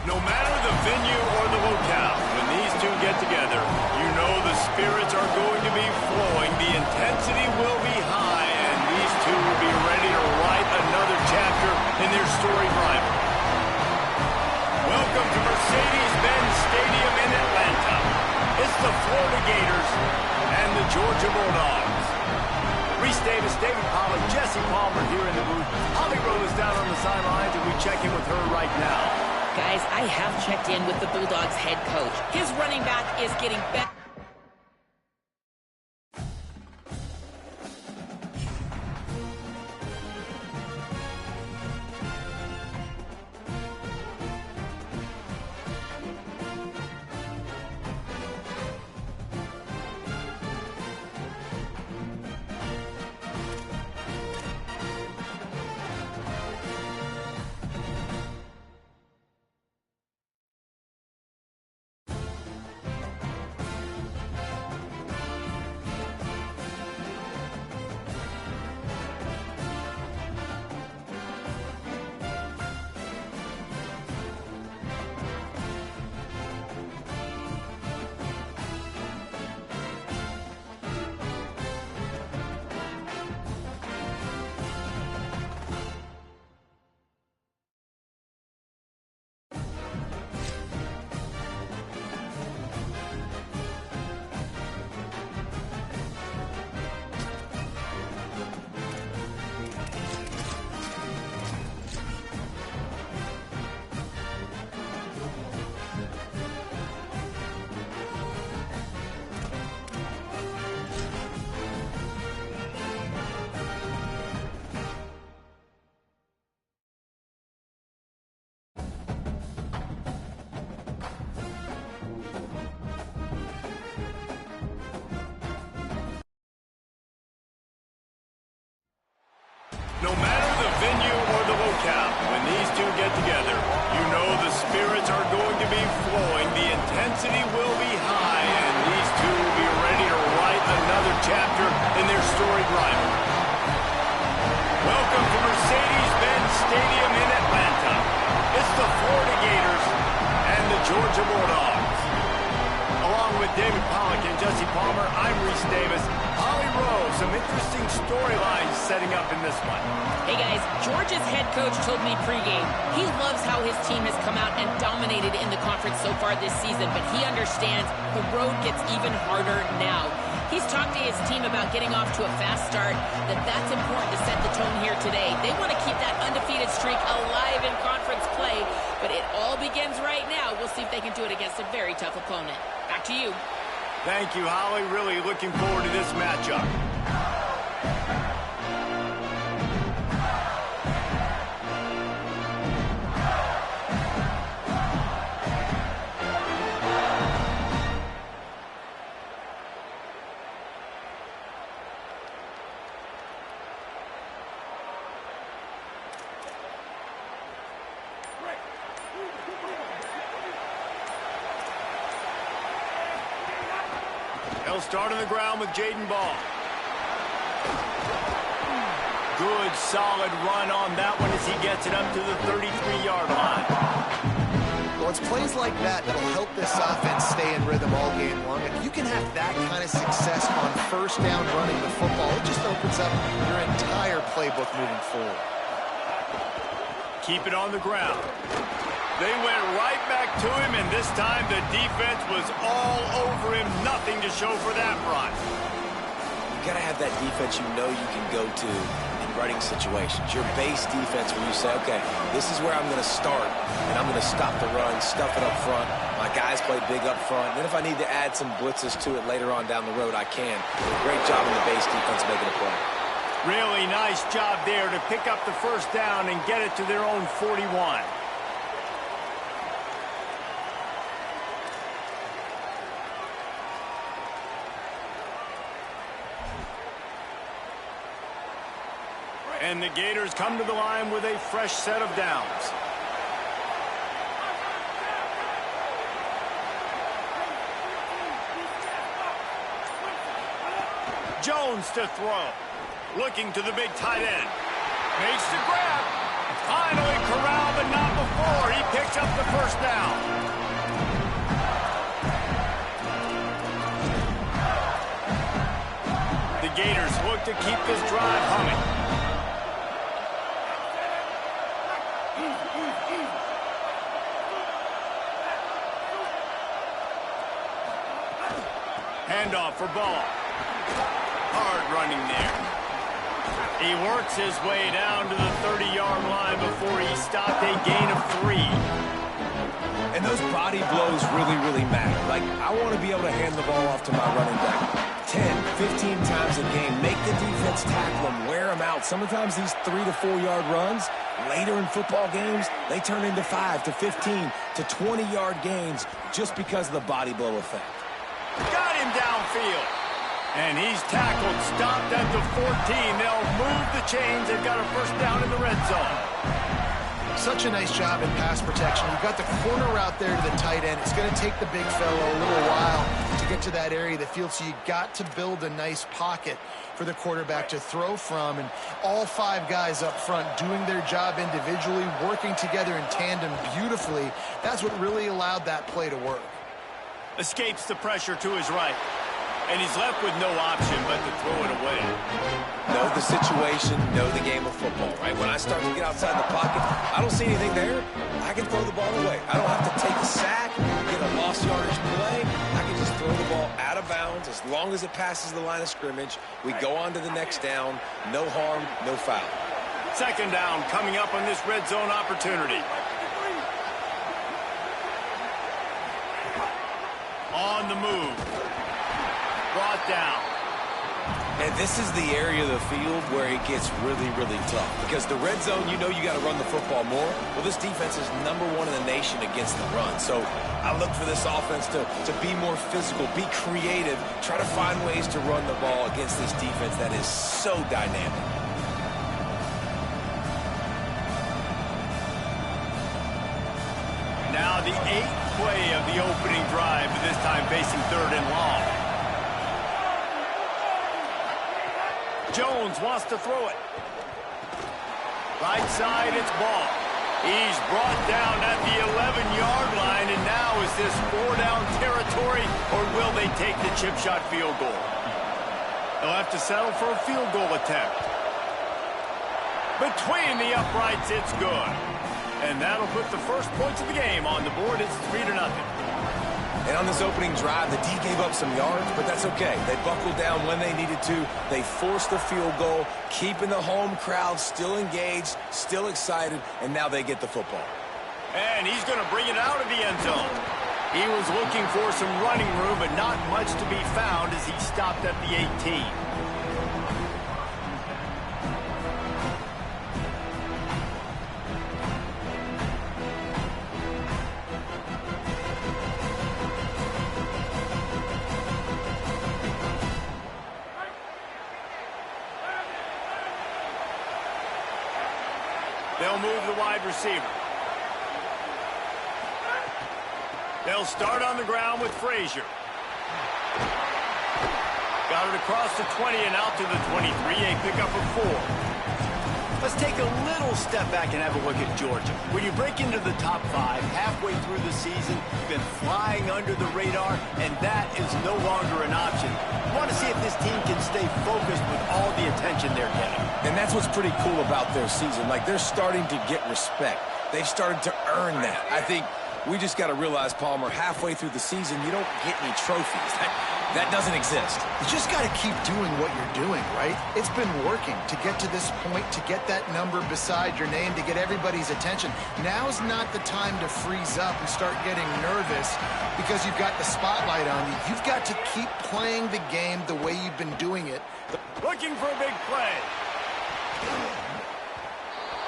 No matter the venue or the locale, when these two get together, you know the spirits are going to be flowing, the intensity will be high, and these two will be ready to write another chapter in their storied rivalry. Welcome to Mercedes-Benz Stadium in Atlanta. It's the Florida Gators and the Georgia Bulldogs. Reese Davis, David Pollack, Jesse Palmer here in the booth. Holly Rowe is down on the sidelines, and we check in with her right now. Guys, I have checked in with the Bulldogs head coach. His running back is getting better. No matter the venue or the locale, when these two get together, you know the spirits are going to be flowing, the intensity will be high, and these two will be ready to write another chapter in their storied rivalry. Welcome to Mercedes-Benz Stadium in Atlanta. It's the Florida Gators and the Georgia Bulldogs. Along with David Pollack and Jesse Palmer, I'm Reese Davis. Holly Rowe, some interesting storylines setting up in this one. Hey guys, Georgia's head coach told me pregame he loves how his team has come out and dominated in the conference so far this season, but he understands the road gets even harder now. He's talked to his team about getting off to a fast start, that's important to set the tone here today. They want to keep that undefeated streak alive in conference play, but it all begins right now. We'll see if they can do it against a very tough opponent. Back to you. Thank you, Holly. Really looking forward to this matchup. They'll start on the ground with Jaden Ball. Good, solid run on that one as he gets it up to the 33-yard line. Well, it's plays like that that'll help this offense stay in rhythm all game long. If you can have that kind of success on first down running the football, it just opens up your entire playbook moving forward. Keep it on the ground. They went right back to him, and this time the defense was all over him. Nothing to show for that run. You got to have that defense you know you can go to in running situations. Your base defense where you say, okay, this is where I'm going to start, and I'm going to stop the run, stuff it up front. My guys play big up front. And then if I need to add some blitzes to it later on down the road, I can. Great job in the base defense making a play. Really nice job there to pick up the first down and get it to their own 41. And the Gators come to the line with a fresh set of downs. Jones to throw. Looking to the big tight end. Makes the grab. Finally corralled, but not before. He picks picks up the first down. The Gators look to keep this drive humming. Handoff for Ball. Hard running there. He works his way down to the 30-yard line before he stopped a gain of 3. And those body blows really matter. Like, I want to be able to hand the ball off to my running back 10, 15 times a game. Make the defense tackle them, wear them out. Sometimes these 3 to 4 yard runs, later in football games, they turn into 5 to 15 to 20-yard gains just because of the body blow effect. Got him downfield. And he's tackled, stopped at the 14. They'll move the chains. They've got a first down in the red zone. Such a nice job in pass protection. You've got the corner route there to the tight end. It's going to take the big fellow a little while to get to that area of the field, so you got to build a nice pocket for the quarterback to throw from. And all 5 guys up front doing their job individually, working together in tandem beautifully. That's what really allowed that play to work. Escapes the pressure to his right. And he's left with no option but to throw it away. Know the situation, know the game of football, right? When I start to get outside the pocket, I don't see anything there. I can throw the ball away. I don't have to take a sack, get a lost yardage play. I can just throw the ball out of bounds. As long as it passes the line of scrimmage, we go on to the next down. No harm, no foul. Second down coming up on this red zone opportunity. On the move. Brought down. And this is the area of the field where it gets really tough. Because the red zone, you know you got to run the football more. Well, this defense is #1 in the nation against the run. So I look for this offense to be more physical, be creative, try to find ways to run the ball against this defense that is so dynamic. Now the 8th play of the opening drive, this time facing 3rd and long. Jones wants to throw it. Right side, it's Ball. He's brought down at the 11-yard line, and now is this 4-down territory, or will they take the chip shot field goal? They'll have to settle for a field goal attempt. Between the uprights, it's good. And that'll put the first points of the game on the board. It's 3-0. And on this opening drive, the D gave up some yards, but that's okay. They buckled down when they needed to. They forced the field goal, keeping the home crowd still engaged, still excited, and now they get the football. And he's going to bring it out of the end zone. He was looking for some running room, but not much to be found as he stopped at the 18. They'll move the wide receiver. They'll start on the ground with Frazier. Got it across the 20 and out to the 23. A pickup of 4. Let's take a little step back and have a look at Georgia. When you break into the top 5 halfway through the season, you've been flying under the radar, and that is no longer an option. You want to see if this team can stay focused with all the attention they're getting. And that's what's pretty cool about their season. Like, they're starting to get respect. They've started to earn that. I think we just got to realize, Palmer, halfway through the season, you don't get any trophies. That doesn't exist. You just got to keep doing what you're doing, right? It's been working to get to this point, to get that number beside your name, to get everybody's attention. Now's not the time to freeze up and start getting nervous because you've got the spotlight on you. You've got to keep playing the game the way you've been doing it. Looking for a big play.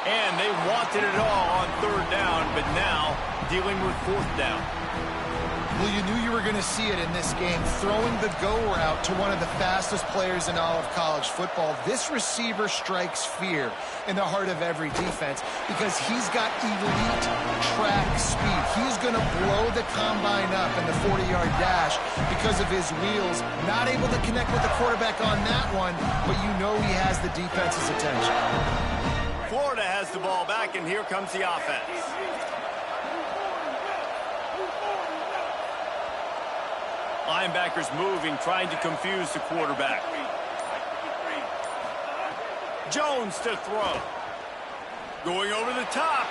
And they wanted it all on 3rd down, but now dealing with 4th down. Well, you knew you were going to see it in this game, throwing the go route to one of the fastest players in all of college football. This receiver strikes fear in the heart of every defense because he's got elite track speed. He's going to blow the combine up in the 40-yard dash because of his wheels. Not able to connect with the quarterback on that one, but you know he has the defense's attention. Florida has the ball back, and here comes the offense. Linebackers moving, trying to confuse the quarterback. Jones to throw. Going over the top.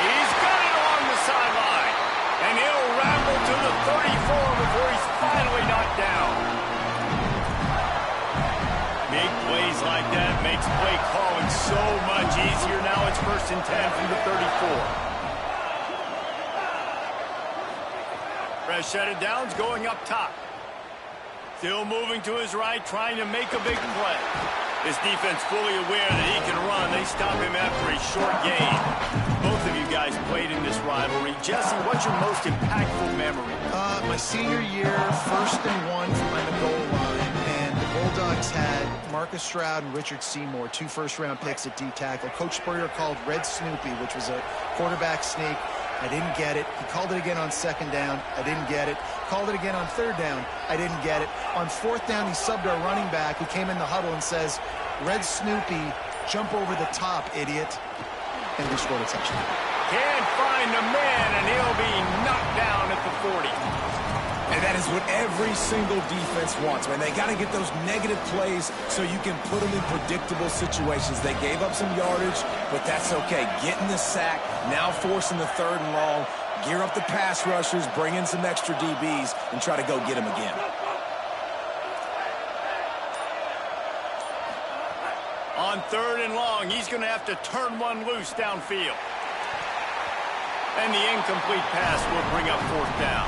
He's got it along the sideline. And he'll ramble to the 34 before he's finally knocked down. Big plays like that makes play calling so much easier. Now it's 1st and 10 from the 34. Fresh set of downs going up top. Still moving to his right, trying to make a big play. This defense fully aware that he can run. They stop him after a short gain. Both of you guys played in this rivalry. Jesse, what's your most impactful memory? My senior year, 1st and 1 from the goal line, and the Bulldogs had Marcus Stroud and Richard Seymour, 2 first-round picks at D-tackle. Coach Spurrier called Red Snoopy, which was a quarterback sneak. I didn't get it. He called it again on 2nd down. I didn't get it. Called it again on 3rd down. I didn't get it. On 4th down, he subbed our running back who came in the huddle and says, Red Snoopy, jump over the top, idiot. And we scored a touchdown. Can't find the man, and he'll be knocked down at the 40. And that is what every single defense wants, man. They got to get those negative plays so you can put them in predictable situations. They gave up some yardage, but that's okay. Getting the sack, now forcing the 3rd and long, gear up the pass rushers, bring in some extra DBs, and try to go get them again. On 3rd and long, he's going to have to turn one loose downfield. And the incomplete pass will bring up 4th down.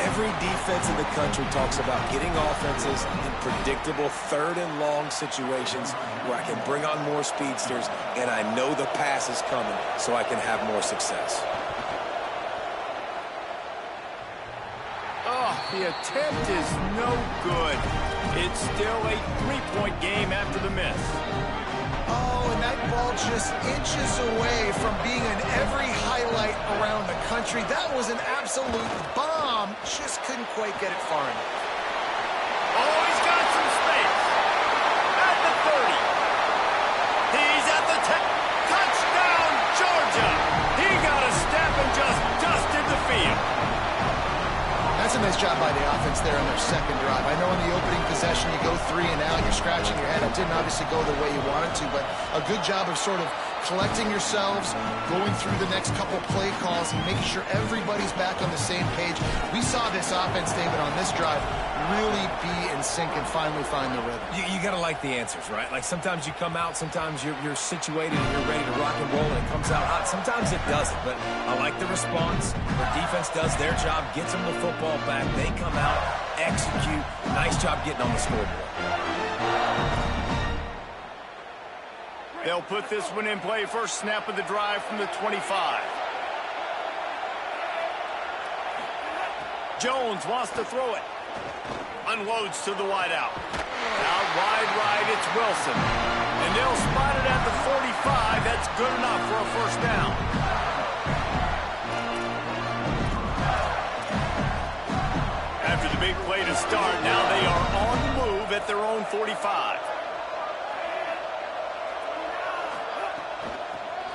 Every defense in the country talks about getting offenses in predictable 3rd and long situations where I can bring on more speedsters and I know the pass is coming so I can have more success. Oh, the attempt is no good. It's still a 3-point game after the miss. Oh, and that ball just inches away from being in every highlight around the country. That was an absolute bomb. Just couldn't quite get it far enough. Oh, he's got some space. At the 30. He's at the 10. Touchdown, Georgia. He got a step and just dusted the field. That's a nice job by the offense there on their 2nd drive. I know in the opening possession you go 3 and out, you're scratching your head. It didn't obviously go the way you wanted to, but a good job of sort of collecting yourselves, going through the next couple play calls, and making sure everybody's back on the same page. We saw this offense, David, on this drive really be in sync and finally find the rhythm. You got to like the answers, right? Like sometimes you come out, sometimes you're situated and you're ready to rock and roll and it comes out hot. Sometimes it doesn't, but I like the response. The defense does their job, gets them the football back. They come out, execute. Nice job getting on the scoreboard. They'll put this one in play. First snap of the drive from the 25. Jones wants to throw it. Unloads to the wideout. Out wide right, it's Wilson. And they'll spot it at the 45. That's good enough for a 1st down. After the big play to start, now they are on the move at their own 45.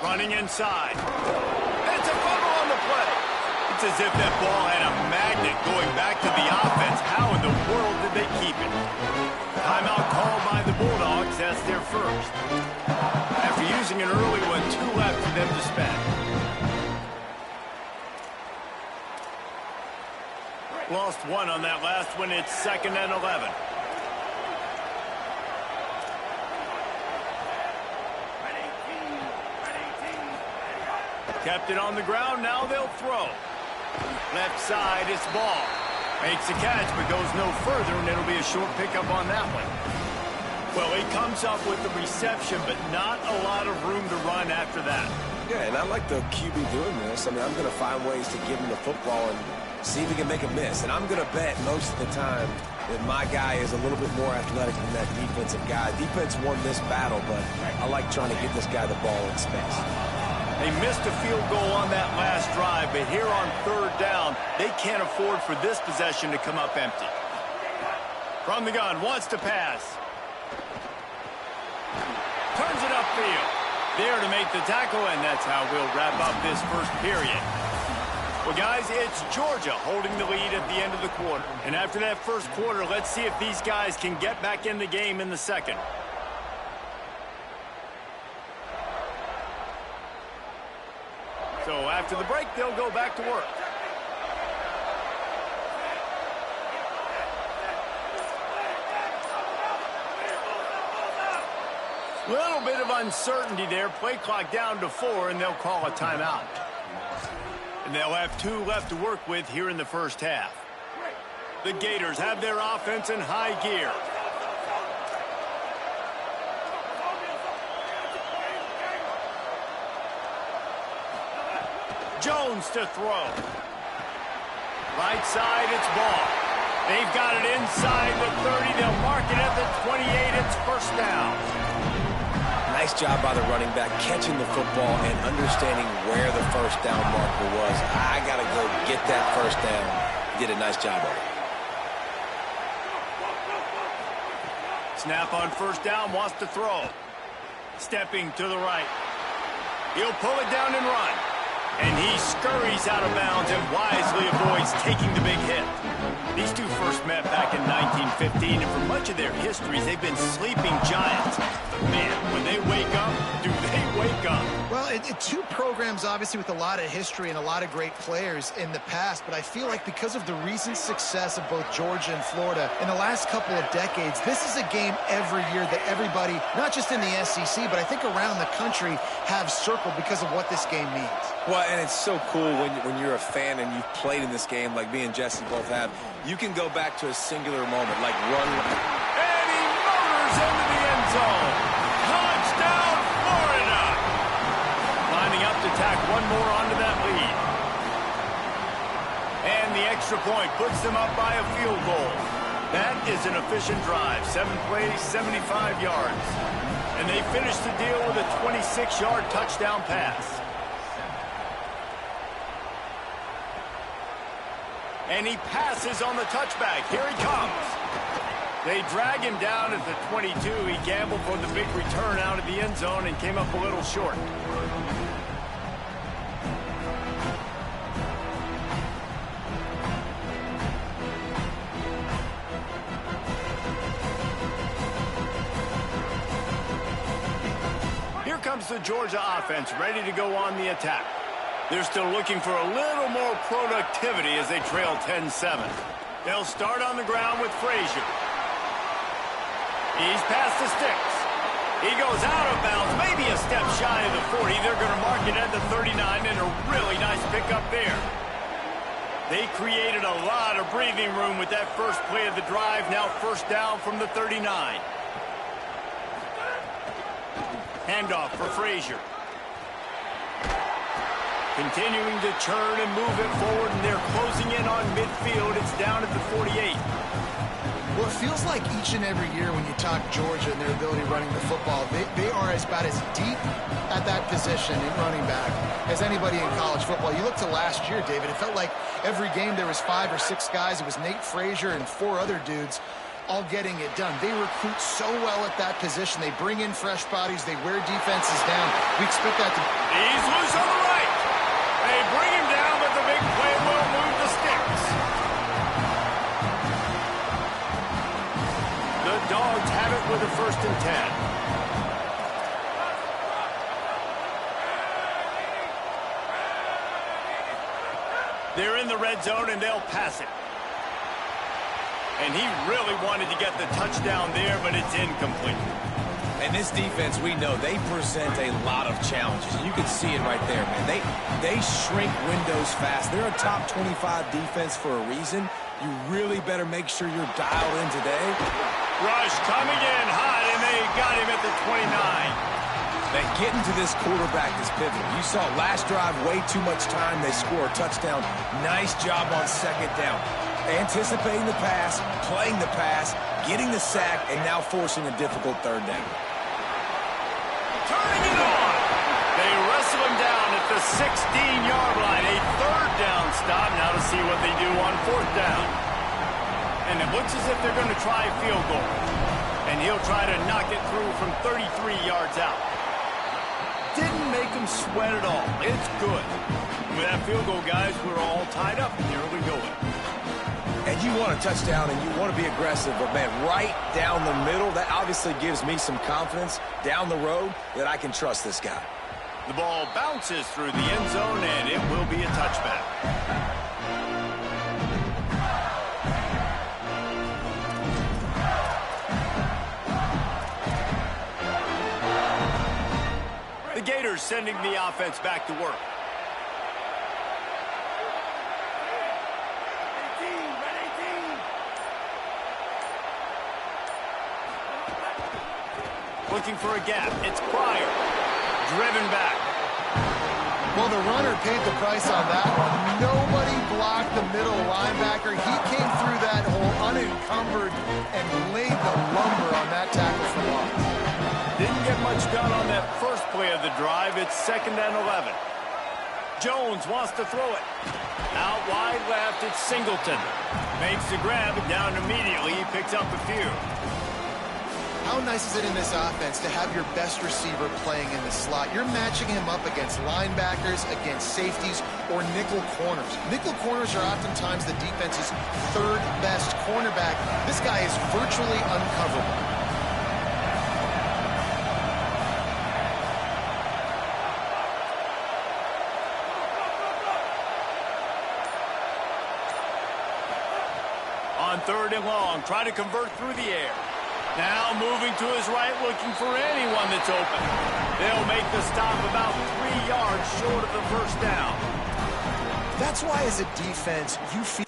Running inside. It's a fumble on the play. It's as if that ball had a magnet going back to the offense. How in the world did they keep it? Timeout called by the Bulldogs. That's their first. After using an early one, 2 left for them to spend. Lost 1 on that last one. It's 2nd and 11. Kept it on the ground. Now they'll throw. Left side, it's Ball. Makes a catch, but goes no further, and it'll be a short pickup on that one. Well, he comes up with the reception, but not a lot of room to run after that. Yeah, and I like the QB doing this. I mean, I'm going to find ways to give him the football and see if he can make a miss. And I'm going to bet most of the time that my guy is a little bit more athletic than that defensive guy. Defense won this battle, but I like trying to get this guy the ball in space. They missed a field goal on that last drive, but here on 3rd down, they can't afford for this possession to come up empty. From the gun, wants to pass. Turns it upfield. There to make the tackle, and that's how we'll wrap up this first period. Well, guys, it's Georgia holding the lead at the end of the quarter. And after that first quarter, let's see if these guys can get back in the game in the second. So after the break, they'll go back to work. Little bit of uncertainty there. Play clock down to 4, and they'll call a timeout. And they'll have 2 left to work with here in the first half. The Gators have their offense in high gear. Jones to throw. Right side, it's ball. They've got it inside the 30. They'll mark it at the 28. It's first down. Nice job by the running back, catching the football and understanding where the first down marker was. I got to go get that first down. He did a nice job of it. Snap on first down, wants to throw. Stepping to the right. He'll pull it down and run. And he scurries out of bounds and wisely avoids taking the big hit. These two first met back in 1915, and for much of their histories, they've been sleeping giants. But man, when they wake up, do they wake up? Well, two programs, obviously, with a lot of history and a lot of great players in the past, but I feel like because of the recent success of both Georgia and Florida in the last couple of decades, this is a game every year that everybody, not just in the SEC, but I think around the country, have circled because of what this game means. Well, and it's so cool when you're a fan and you've played in this game like me and Jesse both have. You can go back to a singular moment, like run. And he motors into the end zone. Touchdown, Florida! Lining up to tack one more onto that lead. And the extra point puts them up by a field goal. That is an efficient drive. 7 plays, 75 yards. And they finish the deal with a 26-yard touchdown pass. And he passes on the touchback. Here he comes. They drag him down at the 22. He gambled for the big return out of the end zone and came up a little short. Here comes the Georgia offense, ready to go on the attack. They're still looking for a little more productivity as they trail 10-7. They'll start on the ground with Frazier. He's past the sticks. He goes out of bounds, maybe a step shy of the 40. They're going to mark it at the 39, and a really nice pickup there. They created a lot of breathing room with that first play of the drive. Now first down from the 39. Handoff for Frazier. Continuing to churn and move it forward, and they're closing in on midfield. It's down at the 48. Well, it feels like each and every year when you talk Georgia and their ability running the football, they are about as deep at that position in running back as anybody in college football. You look to last year, David, it felt like every game there was 5 or 6 guys. It was Nate Frazier and 4 other dudes all getting it done. They recruit so well at that position. They bring in fresh bodies. They wear defenses down. We expect that to... He's loose on the right. They bring him down, but the big play will move the sticks. The Dogs have it with a 1st and 10. They're in the red zone, and they'll pass it. And he really wanted to get the touchdown there, but it's incomplete. And this defense, we know, they present a lot of challenges. You can see it right there, man. They shrink windows fast. They're a top 25 defense for a reason. You really better make sure you're dialed in today. Rush coming in hot, and they got him at the 29. Man, getting to this quarterback is pivotal. You saw last drive, way too much time. They score a touchdown. Nice job on 2nd down. Anticipating the pass, playing the pass, getting the sack, and now forcing a difficult 3rd down. Turning it on. They wrestle him down at the 16-yard line. A 3rd down stop. Now to see what they do on 4th down. And it looks as if they're going to try a field goal. And he'll try to knock it through from 33 yards out. Didn't make a him sweat at all. It's good. With that field goal, guys, we're all tied up in the early going. And you want a touchdown and you want to be aggressive, but, man, right down the middle, that obviously gives me some confidence down the road that I can trust this guy. The ball bounces through the end zone, and it will be a touchback. The Gators sending the offense back to work. Looking for a gap. It's Pryor. Driven back. Well, the runner paid the price on that one. Nobody blocked the middle linebacker. He came through that hole unencumbered and laid the lumber on that tackle for loss. Didn't get much done on that first play of the drive. It's 2nd and 11. Jones wants to throw it. Out wide left, it's Singleton. Makes the grab, and down immediately. He picks up a few. How nice is it in this offense to have your best receiver playing in the slot? You're matching him up against linebackers, against safeties, or nickel corners. Nickel corners are oftentimes the defense's 3rd best cornerback. This guy is virtually uncoverable. On 3rd and long, try to convert through the air. Now moving to his right, looking for anyone that's open. They'll make the stop about 3 yards short of the first down. That's why, as a defense, you feel...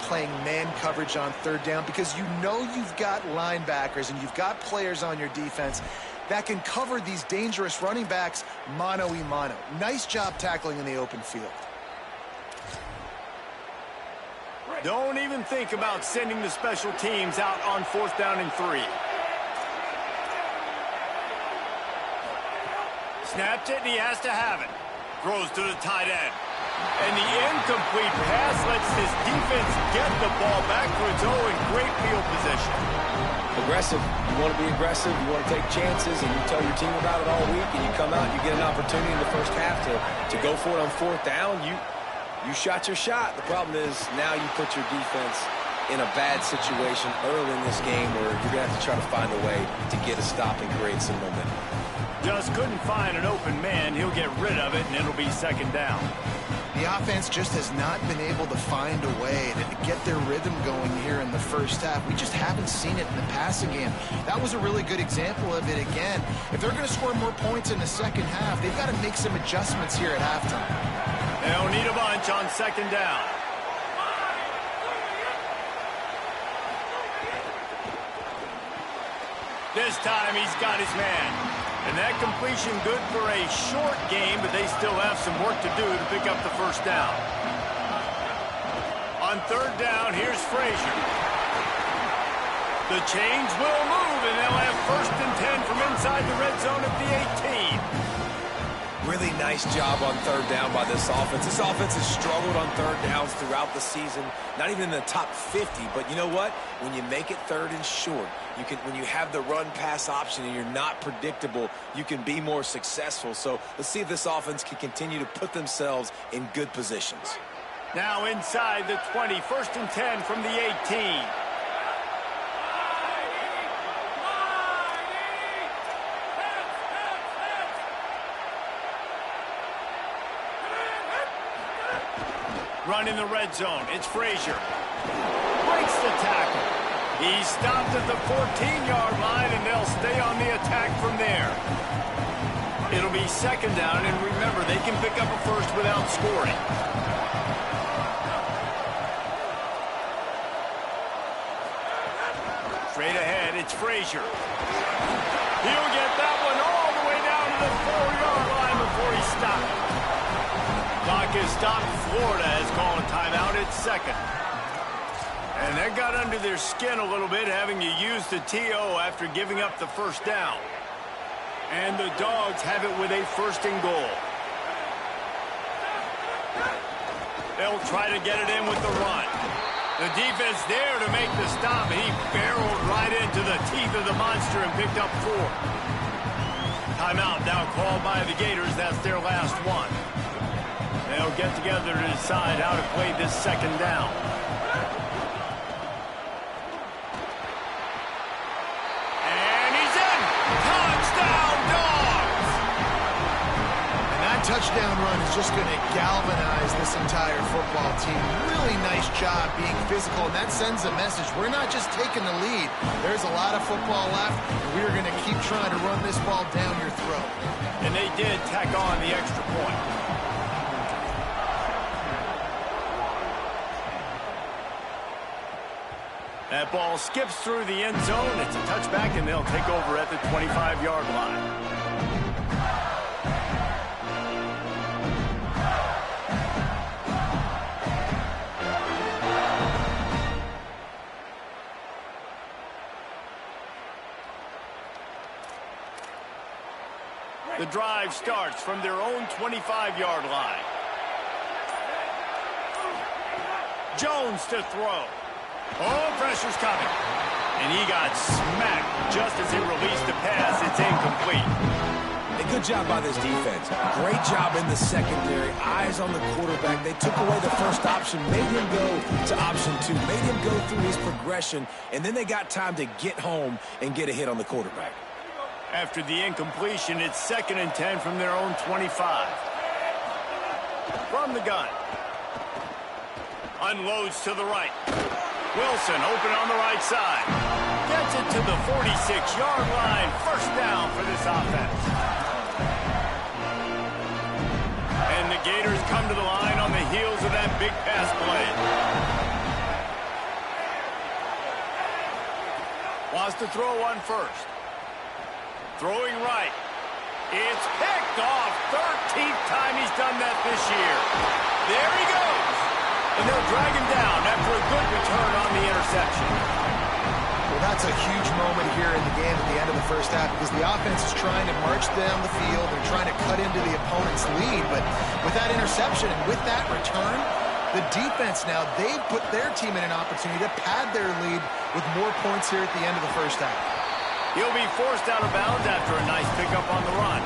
playing man coverage on 3rd down, because you know you've got linebackers and you've got players on your defense that can cover these dangerous running backs mano-a-mano. Nice job tackling in the open field. Don't even think about sending the special teams out on 4th down and 3. Snapped it, and he has to have it. Throws to the tight end. And the incomplete pass lets this defense get the ball back for its own in great field position. Aggressive. You want to be aggressive. You want to take chances, and you tell your team about it all week, and you come out and you get an opportunity in the first half to go for it on 4th down. You shot your shot. The problem is now you put your defense in a bad situation early in this game where you're going to have to try to find a way to get a stop and create some momentum. Just couldn't find an open man. He'll get rid of it, and it'll be 2nd down. The offense just has not been able to find a way to get their rhythm going here in the first half. We just haven't seen it in the passing game. That was a really good example of it again. If they're going to score more points in the second half, they've got to make some adjustments here at halftime. They'll need a bunch on 2nd down. This time he's got his man. And that completion good for a short game, but they still have some work to do to pick up the first down. On 3rd down, here's Frazier. The chains will move, and they'll have 1st and 10 from inside the red zone at the 18. Really nice job on 3rd down by this offense. This offense has struggled on 3rd downs throughout the season. Not even in the top 50, but you know what? When you make it 3rd and short, when you have the run-pass option and you're not predictable, you can be more successful. So let's see if this offense can continue to put themselves in good positions. Now inside the 20, 1st and 10 from the 18. Run in the red zone. It's Frazier. Breaks the tackle. He's stopped at the 14-yard line, and they'll stay on the attack from there. It'll be 2nd down, and remember, they can pick up a first without scoring. Straight ahead, it's Frazier. He'll get that one all the way down to the 4-yard line before he stopped. Clock is stopped. Florida has called a timeout. It's 2nd. And that got under their skin a little bit, having to use the TO after giving up the first down. And the Dogs have it with a 1st and goal. They'll try to get it in with the run. The defense there to make the stop. He barreled right into the teeth of the monster and picked up 4. Timeout now called by the Gators. That's their last one. They'll get together to decide how to play this 2nd down. And he's in! Touchdown, Dogs! And that touchdown run is just going to galvanize this entire football team. Really nice job being physical, and that sends a message. We're not just taking the lead. There's a lot of football left, and we're going to keep trying to run this ball down your throat. And they did tack on the extra point. That ball skips through the end zone. It's a touchback, and they'll take over at the 25-yard line. The drive starts from their own 25-yard line. Jones to throw. Oh, pressure's coming. And he got smacked just as he released the pass. It's incomplete. A good job by this defense. Great job in the secondary. Eyes on the quarterback. They took away the first option, made him go to option 2, made him go through his progression, and then they got time to get home and get a hit on the quarterback. After the incompletion, it's 2nd and 10 from their own 25. From the gun. Unloads to the right. Wilson open on the right side. Gets it to the 46-yard line. 1st down for this offense. And the Gators come to the line on the heels of that big pass play. Wants to throw one first. Throwing right. It's picked off. 13th time he's done that this year. There he goes. And they'll drag him down after a good return on the interception. Well, that's a huge moment here in the game at the end of the first half because the offense is trying to march down the field. They're trying to cut into the opponent's lead. But with that interception and with that return, the defense now, they've put their team in an opportunity to pad their lead with more points here at the end of the first half. He'll be forced out of bounds after a nice pickup on the run.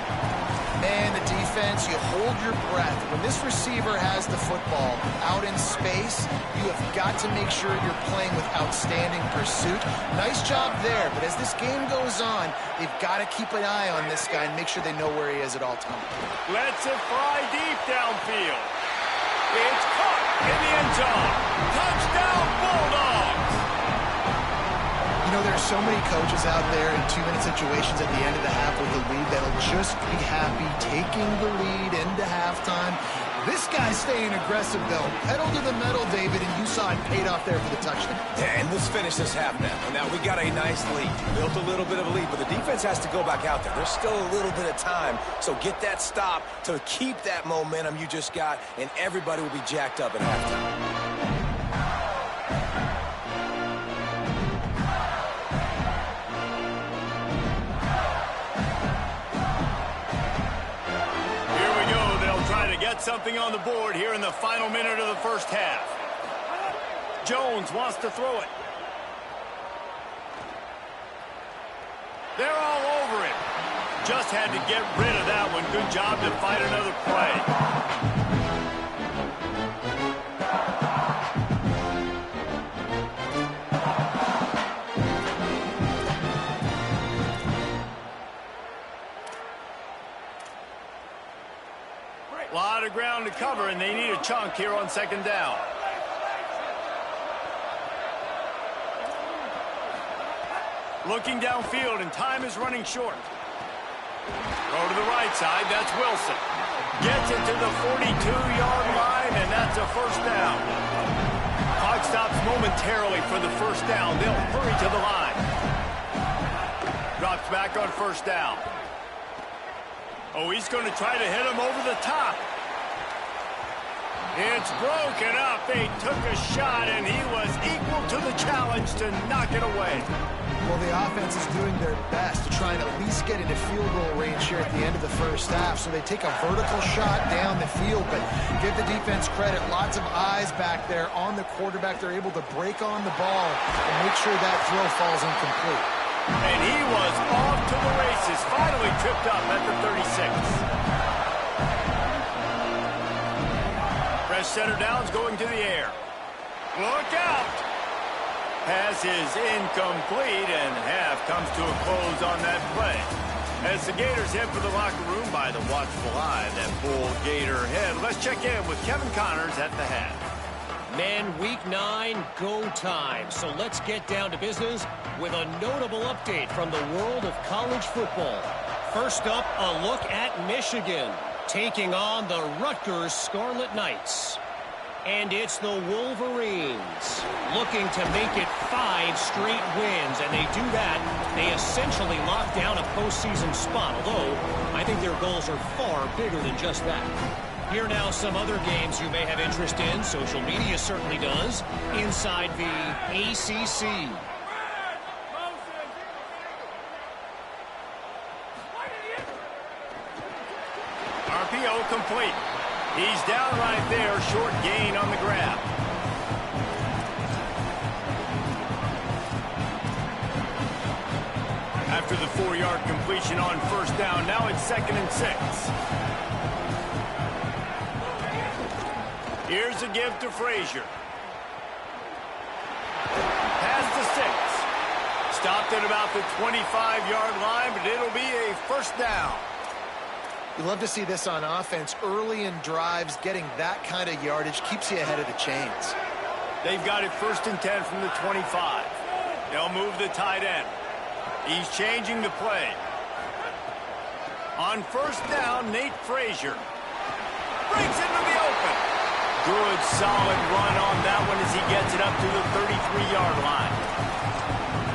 And the defense, you hold your breath. When this receiver has the football out in space, you have got to make sure you're playing with outstanding pursuit. Nice job there, but as this game goes on, they've got to keep an eye on this guy and make sure they know where he is at all times. Lets it fly deep downfield. It's caught in the end zone. Touchdown, Bulldogs! You know, there are so many coaches out there in 2-minute situations at the end of the half with the lead that'll just be happy taking the lead into halftime. This guy's staying aggressive, though. Pedal to the metal, David, and you saw it paid off there for the touchdown. Yeah, and let's finish this half now. Now, we got a nice lead. Built a little bit of a lead, but the defense has to go back out there. There's still a little bit of time, so get that stop to keep that momentum you just got, and everybody will be jacked up at halftime. Something on the board here in the final minute of the first half. Jones wants to throw it. They're all over him. Just had to get rid of that one. Good job to fight another play. A lot of ground to cover, and they need a chunk here on 2nd down. Looking downfield, and time is running short. Throw to the right side, that's Wilson. Gets it to the 42-yard line, and that's a 1st down. Clock stops momentarily for the 1st down. They'll hurry to the line. Drops back on 1st down. Oh, he's going to try to hit him over the top. It's broken up. They took a shot, and he was equal to the challenge to knock it away. Well, the offense is doing their best to try and at least get into field goal range here at the end of the first half. So they take a vertical shot down the field, but give the defense credit. Lots of eyes back there on the quarterback. They're able to break on the ball and make sure that throw falls incomplete. And he was off to the races, finally tripped up at the 36. Fresh center downs going to the air. Look out! Pass is incomplete, and half comes to a close on that play. As the Gators head for the locker room by the watchful eye that Bull Gator head, let's check in with Kevin Connors at the half. Men, week 9, go time. So let's get down to business with a notable update from the world of college football. First up, a look at Michigan, taking on the Rutgers Scarlet Knights. And it's the Wolverines looking to make it 5 straight wins, and they do that. They essentially lock down a postseason spot, although I think their goals are far bigger than just that. Here now some other games you may have interest in. Social media certainly does. Inside the ACC. RPO complete. He's down right there, short gain on the grab. After the 4-yard completion on first down, now it's 2nd and 6. Here's a give to Frazier. Pass to 6. Stopped at about the 25-yard line, but it'll be a first down. You love to see this on offense. Early in drives, getting that kind of yardage keeps you ahead of the chains. They've got it 1st and 10 from the 25. They'll move the tight end. He's changing the play. On first down, Nate Frazier breaks into the open. Good, solid run on that one as he gets it up to the 33-yard line.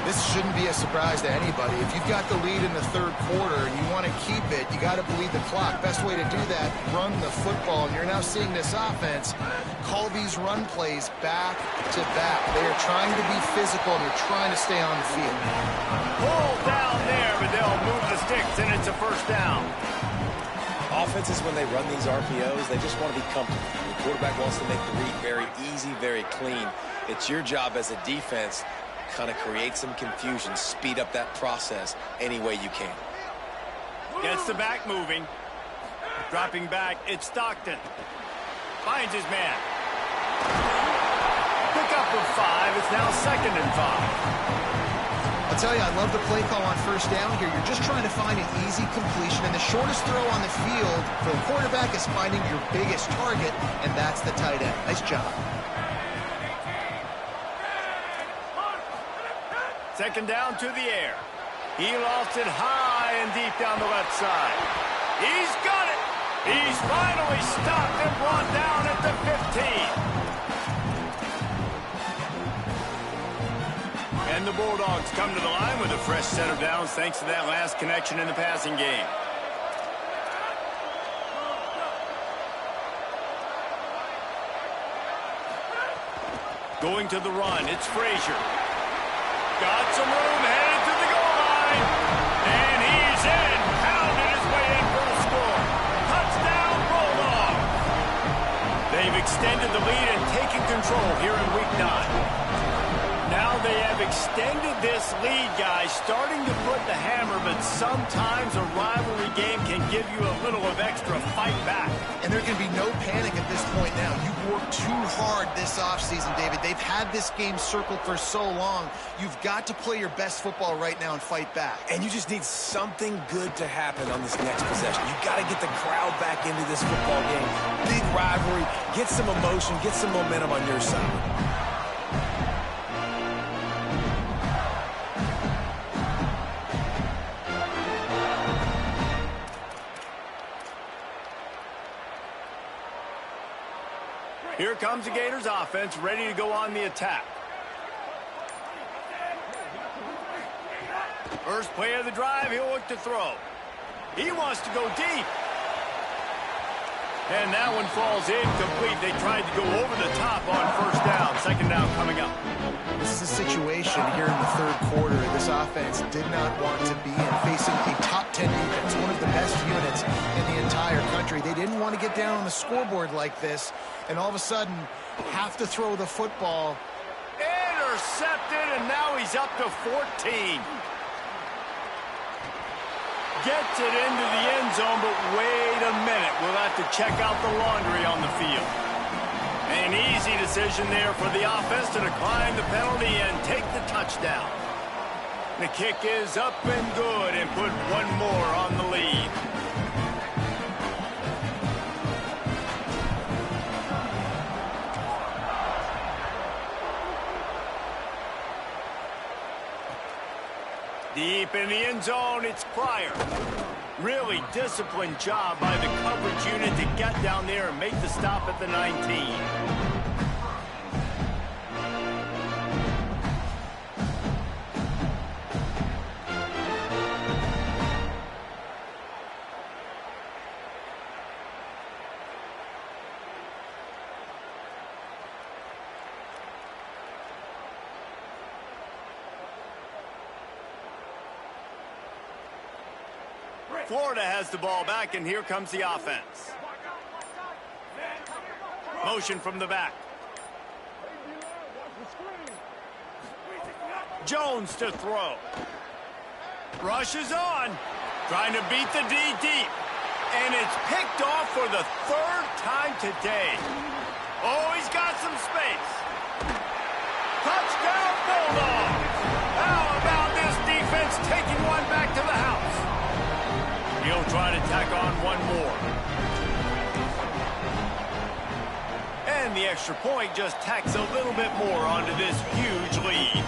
This shouldn't be a surprise to anybody. If you've got the lead in the 3rd quarter and you want to keep it, you got to bleed the clock. Best way to do that, run the football. And you're now seeing this offense call these run plays back to back. They are trying to be physical and they're trying to stay on the field. Pull down there, but they'll move the sticks, and it's a first down. Offenses, when they run these RPOs, they just want to be comfortable. The quarterback wants to make the read very easy, very clean. It's your job as a defense kind of create some confusion, speed up that process any way you can. Gets the back moving. Dropping back, it's Stockton. Finds his man. Pick up of 5. It's now 2nd and 5. I'll tell you, I love the play call on first down here. You're just trying to find an easy completion, and the shortest throw on the field for the quarterback is finding your biggest target, and that's the tight end. Nice job. 2nd down to the air. He lost it high and deep down the left side. He's got it. He's finally stopped and brought down at the 15. And the Bulldogs come to the line with a fresh set of downs thanks to that last connection in the passing game. Going to the run, it's Frazier. Got some room, headed to the goal line. And he's in. Pounded his way in for the score. Touchdown, Bulldog. They've extended the lead and taken control here in week 9. Now they have extended this lead, guys, starting to put the hammer, but sometimes a rivalry game can give you a little of extra fight back. And there can be no panic at this point now. You've worked too hard this offseason, David. They've had this game circled for so long. You've got to play your best football right now and fight back. And you just need something good to happen on this next possession. You've got to get the crowd back into this football game. Big rivalry. Get some emotion. Get some momentum on your side. Here comes the Gators offense, ready to go on the attack. First play of the drive, he'll look to throw. He wants to go deep. And that one falls incomplete. They tried to go over the top on first down. Second down coming up. This is a situation here in the third quarter this offense did not want to be in, facing a top 10 defense, one of the best units in the entire country. They didn't want to get down on the scoreboard like this, and all of a sudden have to throw the football. Intercepted, and now he's up to 14. Gets it into the end zone, but wait a minute. We'll have to check out the laundry on the field. An easy decision there for the offense to decline the penalty and take the touchdown. The kick is up and good and put one more on the lead. Deep in the end zone, it's Pryor. Really disciplined job by the coverage unit to get down there and make the stop at the 19. Florida has the ball back, and here comes the offense. Motion from the back. Jones to throw. Rushes on. Trying to beat the D deep. And it's picked off for the third time today. Oh, he's got some space. Touchdown, Bulldogs. How about this defense taking one back to the house? He'll try to tack on one more. And the extra point just tacks a little bit more onto this huge lead.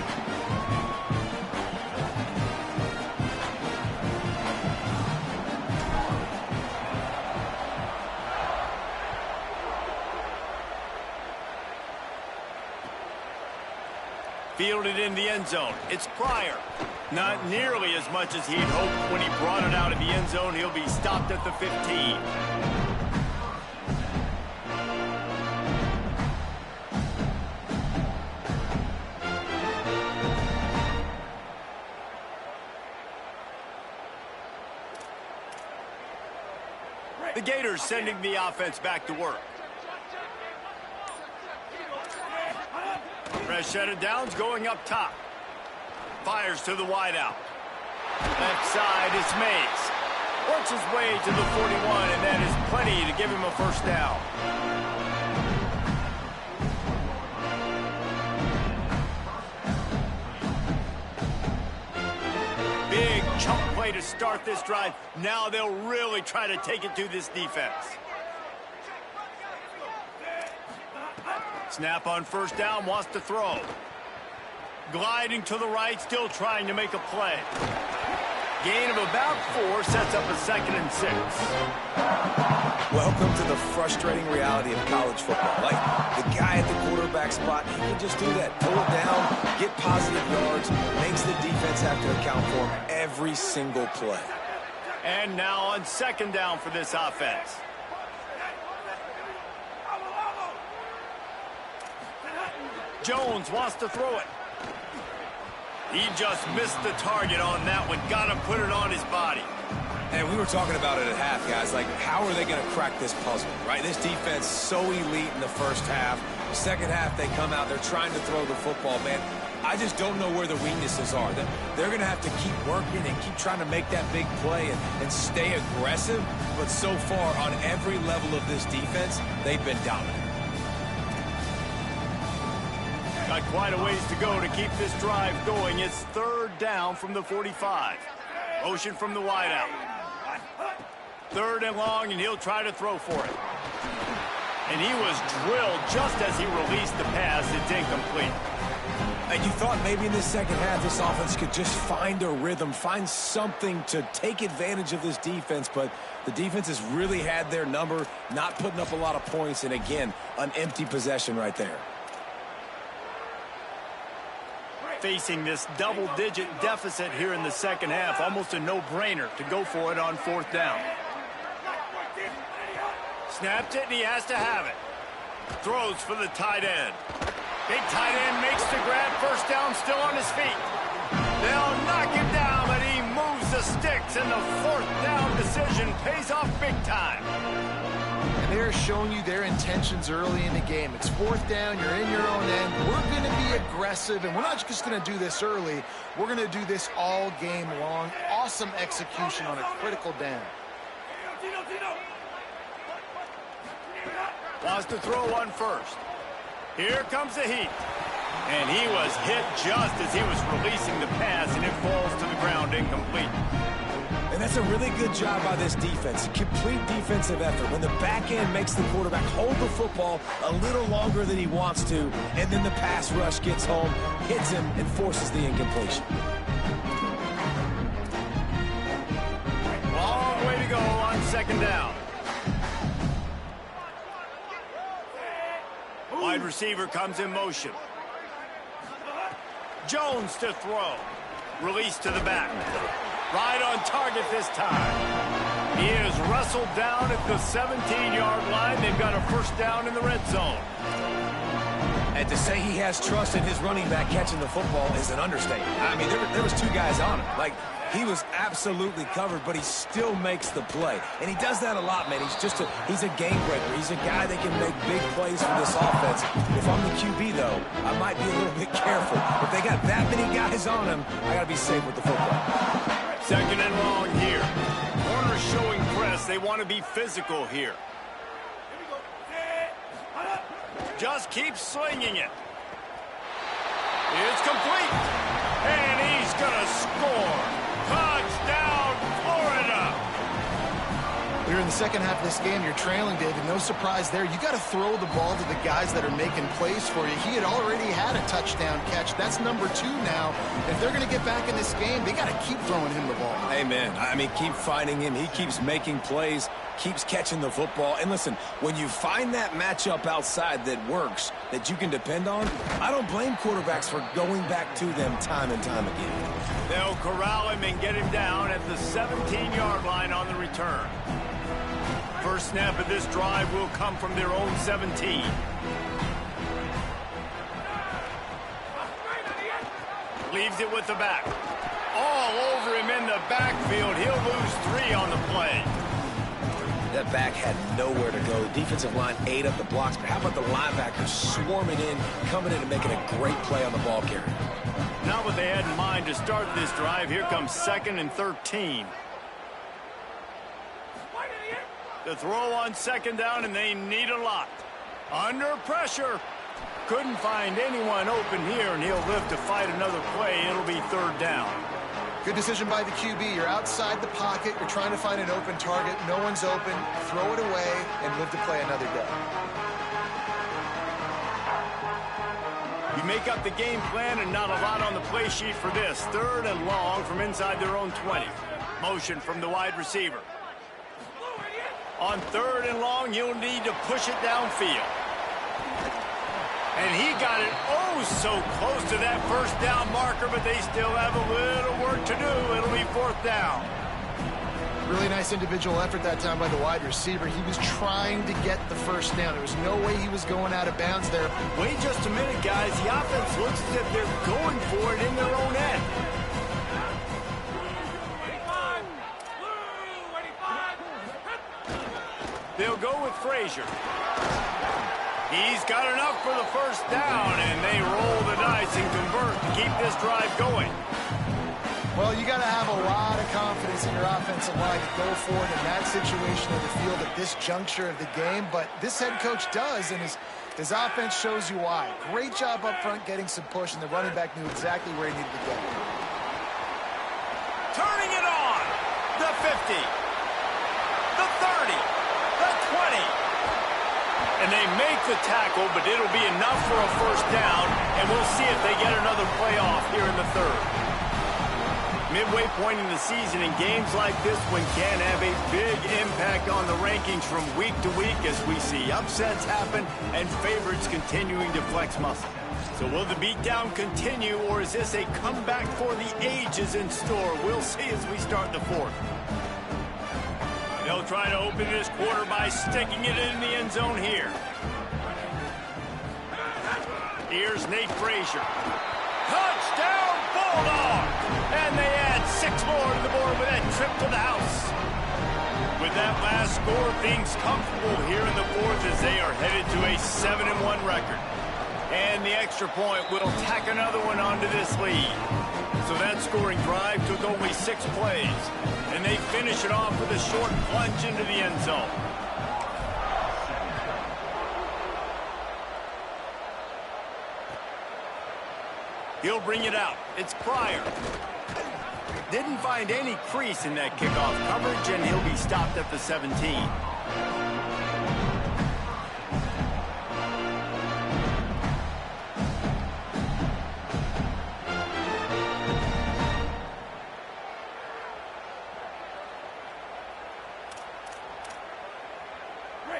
Fielded in the end zone. It's Pryor. Not nearly as much as he'd hoped when he brought it out of the end zone. He'll be stopped at the 15. The Gators sending the offense back to work. Fresh set of downs going up top. Fires to the wideout. Left side is Mays. Works his way to the 41, and that is plenty to give him a first down. Big chunk play to start this drive. Now they'll really try to take it to this defense. Snap on first down, wants to throw. Gliding to the right, still trying to make a play. Gain of about 4 sets up a 2nd and 6. Welcome to the frustrating reality of college football. Like, the guy at the quarterback spot, he can just do that. Pull it down, get positive yards, makes the defense have to account for him every single play. And now on 2nd down for this offense. Jones wants to throw it. He just missed the target on that one. Got to put it on his body. And we were talking about it at half, guys. Like, how are they going to crack this puzzle, right? This defense so elite in the first half. The second half, they come out. They're trying to throw the football, man. I just don't know where the weaknesses are. They're going to have to keep working and keep trying to make that big play and stay aggressive. But so far, on every level of this defense, they've been dominant. Got quite a ways to go to keep this drive going. It's 3rd down from the 45. Motion from the wideout. 3rd and long, and he'll try to throw for it. And he was drilled just as he released the pass. It's incomplete. And you thought maybe in the second half this offense could just find a rhythm, find something to take advantage of this defense, but the defense has really had their number, not putting up a lot of points, and again, an empty possession right there. Facing this double-digit deficit here in the second half, almost a no-brainer to go for it on 4th down. Snapped it, and he has to have it. Throws for the tight end. Big tight end makes the grab. First down, still on his feet. They'll knock him down, but he moves the sticks, and the fourth down decision pays off big time. And they're showing you their intentions early in the game. It's fourth down, you're in your own end. We're going to be aggressive, and we're not just going to do this early. We're going to do this all game long. Awesome execution on a critical down. Wants to throw one first. Here comes the heat. And he was hit just as he was releasing the pass, and it falls to the ground incomplete. And that's a really good job by this defense. Complete defensive effort. When the back end makes the quarterback hold the football a little longer than he wants to, and then the pass rush gets home, hits him, and forces the incompletion. Long way to go on second down. Wide receiver comes in motion. Jones to throw. Release to the back. Right on target this time. He is wrestled down at the 17-yard line. They've got a first down in the red zone. And to say he has trust in his running back catching the football is an understatement. I mean, there was two guys on him. Like, he was absolutely covered, but he still makes the play. And he does that a lot, man. He's a game breaker. He's a guy that can make big plays for this offense. If I'm the QB, though, I might be a little bit careful. If they got that many guys on him, I got to be safe with the football. Second and long here. Corners showing press. They want to be physical here. Just keep slinging it. It's complete. And he's going to score. Touchdown, Florida. We're in the second half of this game. You're trailing, David. No surprise there. You got to throw the ball to the guys that are making plays for you. He had already had a touchdown catch. That's number 2 now. If they're going to get back in this game, they got to keep throwing him the ball. Amen. I mean, keep finding him. He keeps making plays, keeps catching the football. And listen, when you find that matchup outside that works, that you can depend on, I don't blame quarterbacks for going back to them time and time again. They'll corral him and get him down at the 17-yard line on the return. First snap of this drive will come from their own 17. Leaves it with the back. All over him in the backfield. He'll lose 3 on the play. That back had nowhere to go. Defensive line ate up the blocks, but how about the linebackers swarming in, coming in and making a great play on the ball carrier? Not what they had in mind to start this drive. Here comes 2nd and 13. The throw on second down, and they need a lot. Under pressure. Couldn't find anyone open here, and he'll live to fight another play. It'll be 3rd down. Good decision by the QB. You're outside the pocket. You're trying to find an open target. No one's open. Throw it away and live to play another day. You make up the game plan and not a lot on the play sheet for this. 3rd and long from inside their own 20. Motion from the wide receiver. On 3rd and long, you'll need to push it downfield. And he got it so close to that first down marker, but they still have a little work to do. It'll be 4th down. Really nice individual effort that time by the wide receiver. He was trying to get the first down. There was no way he was going out of bounds there. Wait just a minute, guys. The offense looks as if they're going for it in their own end. They'll go with Frazier. He's got enough for the first down, and they roll the dice and convert to keep this drive going. Well, you got to have a lot of confidence in your offensive line to go forward in that situation of the field at this juncture of the game, but this head coach does, and his offense shows you why. Great job up front getting some push, and the running back knew exactly where he needed to go. Turning it on. The 50. The 30. The 20. And they make the tackle, but it'll be enough for a first down, and we'll see if they get another playoff here in the 3rd. Midway point in the season, and games like this one can have a big impact on the rankings from week to week as we see upsets happen and favorites continuing to flex muscle. So will the beatdown continue, or is this a comeback for the ages in store? We'll see as we start the 4th. They'll try to open this quarter by sticking it in the end zone here. Here's Nate Frazier. Touchdown, Bulldogs! And they add 6 more to the board with that trip to the house. With that last score, things comfortable here in the fourth as they are headed to a 7-1 record. And the extra point will tack another one onto this lead. So that scoring drive took only 6 plays. And they finish it off with a short plunge into the end zone. He'll bring it out. It's Pryor. Didn't find any crease in that kickoff coverage, and he'll be stopped at the 17.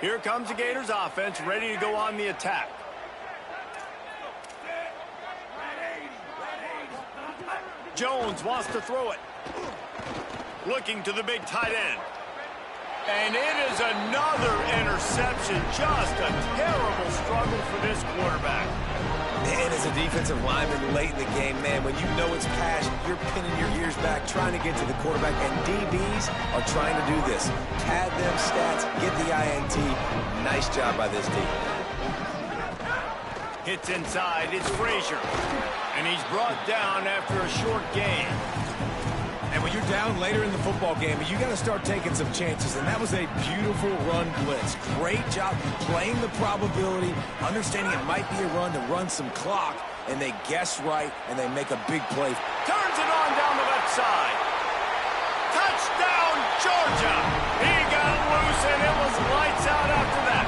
Here comes the Gators offense, ready to go on the attack. Jones wants to throw it. Looking to the big tight end. And it is another interception. Just a terrible struggle for this quarterback. And as a defensive lineman late in the game, man, when you know it's pass, you're pinning your ears back, trying to get to the quarterback, and DBs are trying to do this. Pad them stats, get the INT. Nice job by this team. Hits inside, it's Frazier. And he's brought down after a short gain. And when you're down later in the football game, you got to start taking some chances. And that was a beautiful run blitz. Great job playing the probability, understanding it might be a run to run some clock. And they guess right, and they make a big play. Turns it on down the left side. Touchdown, Georgia! He got loose, and it was lights out after that.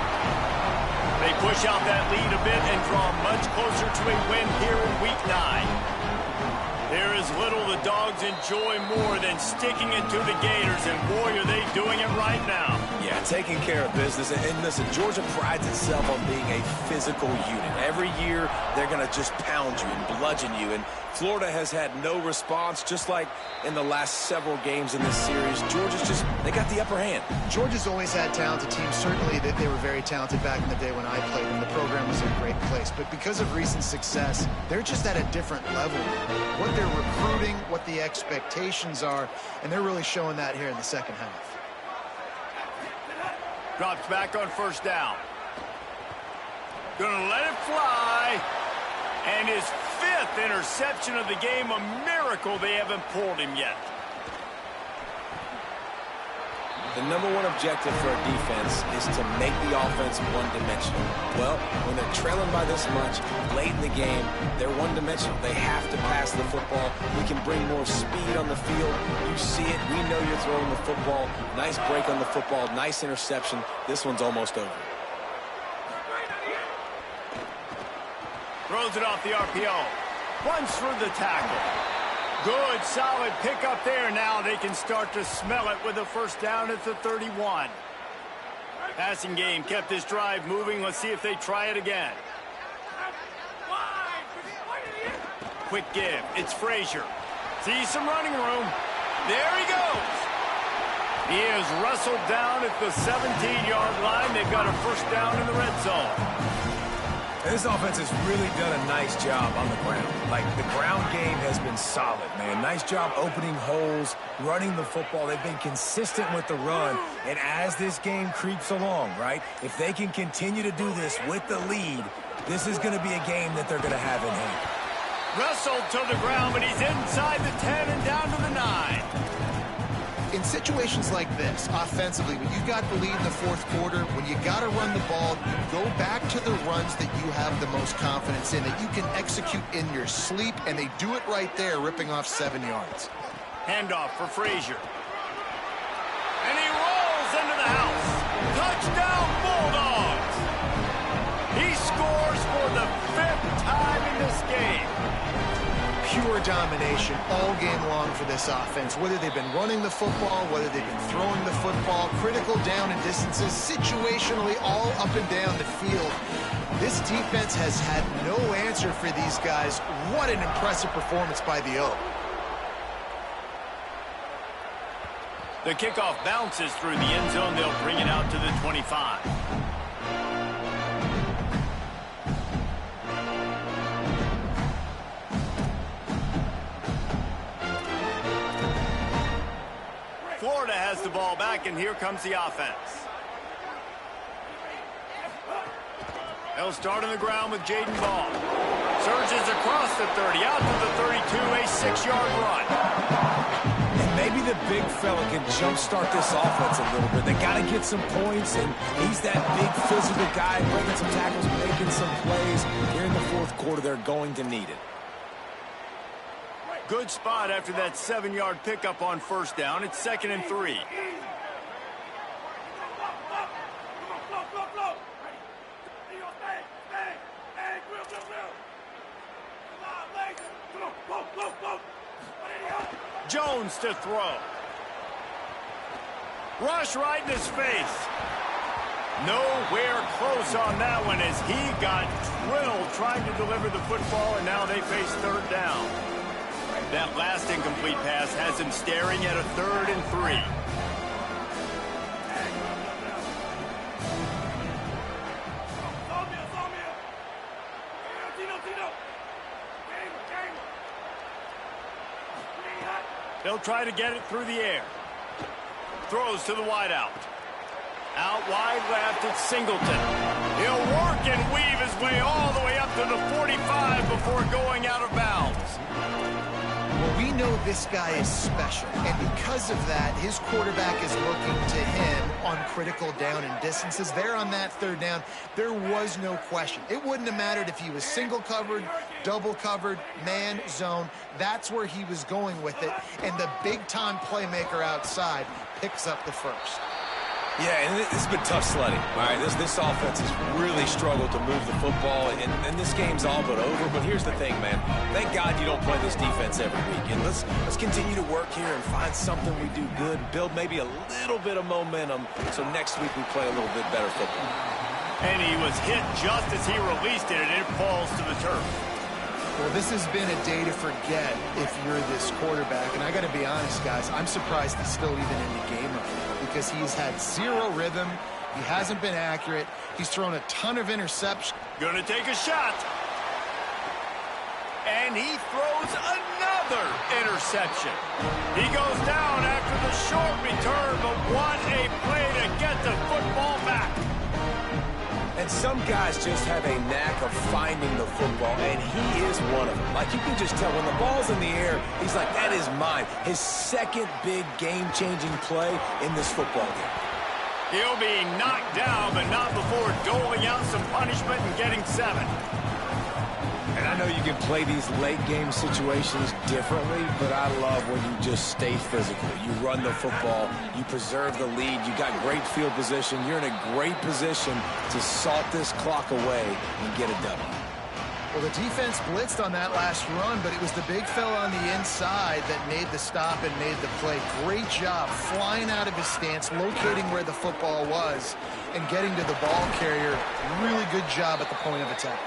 They push out that lead a bit and draw much closer to a win here in Week 9. There is little the Dogs enjoy more than sticking it to the Gators, and boy, are they doing it right now. Yeah, taking care of business. And listen, Georgia prides itself on being a physical unit. Every year, they're going to just pound you and bludgeon you. And Florida has had no response, just like in the last several games in this series. Georgia's just, they got the upper hand. Georgia's always had talented teams. Certainly they were very talented back in the day when I played, and the program was in a great place. But because of recent success, they're just at a different level. What they're recruiting, what the expectations are, and they're really showing that here in the second half. Drops back on first down. Gonna let it fly. And his 5th interception of the game, a miracle they haven't pulled him yet. The #1 objective for a defense is to make the offense one-dimensional. Well, when they're trailing by this much, late in the game, they're one-dimensional. They have to pass the football. We can bring more speed on the field. You see it. We know you're throwing the football. Nice break on the football. Nice interception. This one's almost over. Throws it off the RPO. Runs through the tackle. Good, solid pickup there. Now they can start to smell it with a first down at the 31. Passing game kept this drive moving. Let's see if they try it again. Quick give. It's Frazier. Sees some running room. There he goes. He is wrestled down at the 17-yard line. They've got a first down in the red zone. This offense has really done a nice job on the ground. Like, the ground game has been solid, man. Nice job opening holes, running the football. They've been consistent with the run. And as this game creeps along, right, if they can continue to do this with the lead, this is going to be a game that they're going to have in hand. Wrestled to the ground, but he's inside the 10 and down to the 9. In situations like this, offensively, when you got the lead in the fourth quarter, when you got to run the ball, you go back to the runs that you have the most confidence in, that you can execute in your sleep, and they do it right there, ripping off 7 yards. Handoff for Frazier. And he rolls into the house. Touchdown, Bulldogs! He scores for the 5th time in this game. Pure domination all game long for this offense. Whether they've been running the football, whether they've been throwing the football, critical down and distances, situationally all up and down the field. This defense has had no answer for these guys. What an impressive performance by the O. The kickoff bounces through the end zone. They'll bring it out to the 25. Florida has the ball back, and here comes the offense. They'll start on the ground with Jaden Ball. Surges across the 30, out to the 32, a 6-yard run. And maybe the big fella can jumpstart this offense a little bit. They got to get some points, and he's that big physical guy, breaking some tackles, making some plays. Here in the fourth quarter, they're going to need it. Good spot after that 7-yard pickup on first down. It's 2nd and 3. Jones to throw. Rush right in his face. Nowhere close on that one as he got drilled trying to deliver the football, and now they face 3rd down. That last incomplete pass has him staring at a 3rd and 3. They'll try to get it through the air. Throws to the wideout. Out wide left, it's Singleton. He'll work and weave his way all the way up to the 45 before going out of bounds. Well, we know this guy is special, and because of that, his quarterback is looking to him on critical down and distances. There on that 3rd down, there was no question. It wouldn't have mattered if he was single covered, double covered, man, zone. That's where he was going with it, and the big-time playmaker outside picks up the first. Yeah, and this has been tough sledding. All right, this offense has really struggled to move the football, and this game's all but over. But here's the thing, man. Thank God you don't play this defense every week. And let's continue to work here and find something we do good, build maybe a little bit of momentum so next week we play a little bit better football. And he was hit just as he released it, and it falls to the turf. Well, this has been a day to forget if you're this quarterback. And I got to be honest, guys, I'm surprised he's still even in the game right now because he's had 0 rhythm. He hasn't been accurate. He's thrown a ton of interceptions. Gonna take a shot. And he throws another interception. He goes down after the short return, but what a play to get the football back. And some guys just have a knack of finding the football, and he is one of them. Like, you can just tell when the ball's in the air, he's like, that is mine. His second big game-changing play in this football game. He'll be knocked down, but not before doling out some punishment and getting 7. And I know you can play these late-game situations differently, but I love when you just stay physical. You run the football, you preserve the lead, you got great field position, you're in a great position to salt this clock away and get a W. Well, the defense blitzed on that last run, but it was the big fella on the inside that made the stop and made the play. Great job flying out of his stance, locating where the football was, and getting to the ball carrier. Really good job at the point of attack.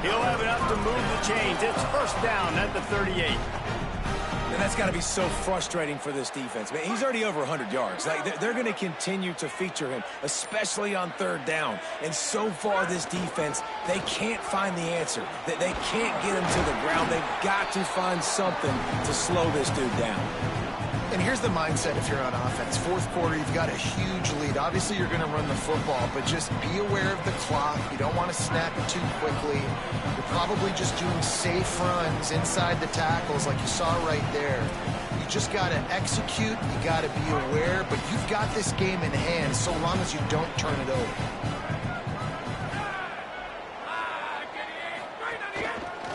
He'll have enough to move the chains. It's 1st down at the 38. And that's got to be so frustrating for this defense. Man, he's already over 100 yards. Like, they're going to continue to feature him, especially on 3rd down. And so far, this defense, they can't find the answer. They can't get him to the ground. They've got to find something to slow this dude down. And here's the mindset if you're on offense. 4th quarter, you've got a huge lead. Obviously, you're going to run the football, but just be aware of the clock. You don't want to snap it too quickly. You're probably just doing safe runs inside the tackles like you saw right there. You just got to execute. You got to be aware, but you've got this game in hand so long as you don't turn it over.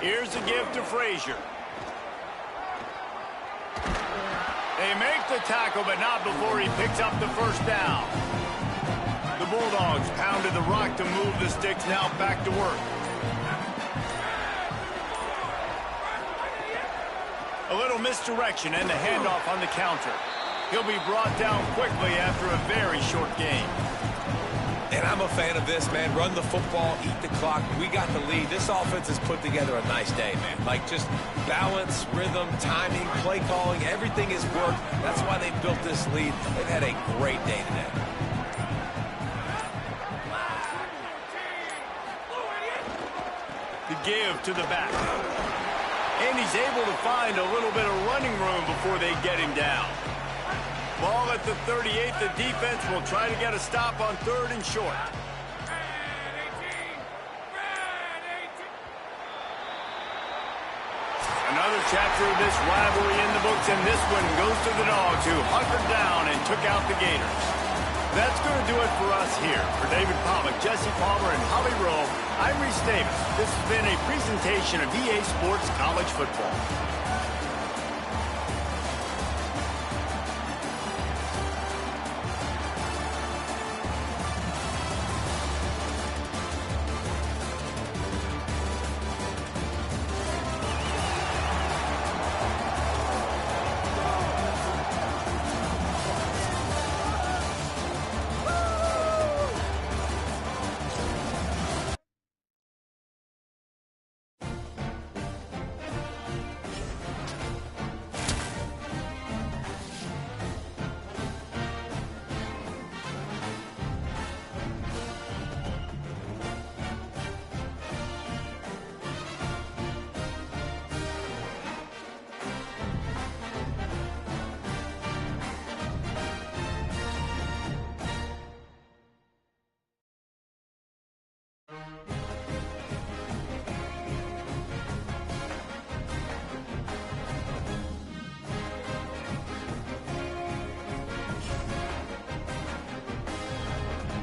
Here's a give to Frazier. They make the tackle, but not before he picks up the 1st down. The Bulldogs pounded the rock to move the sticks, now back to work. A little misdirection and the handoff on the counter. He'll be brought down quickly after a very short game. And I'm a fan of this, man. Run the football, eat the clock. We got the lead. This offense has put together a nice day, man. Like, just balance, rhythm, timing, play calling, everything has worked. That's why they built this lead. They've had a great day today. The give to the back. And he's able to find a little bit of running room before they get him down. Ball at the 38. The defense will try to get a stop on 3rd and short. Another chapter of this rivalry in the books, and this one goes to the Dogs, who hunkered down and took out the Gators. That's going to do it for us here. For David Pollack, Jesse Palmer, and Holly Rowe, I'm Reese Davis. This has been a presentation of EA Sports College Football.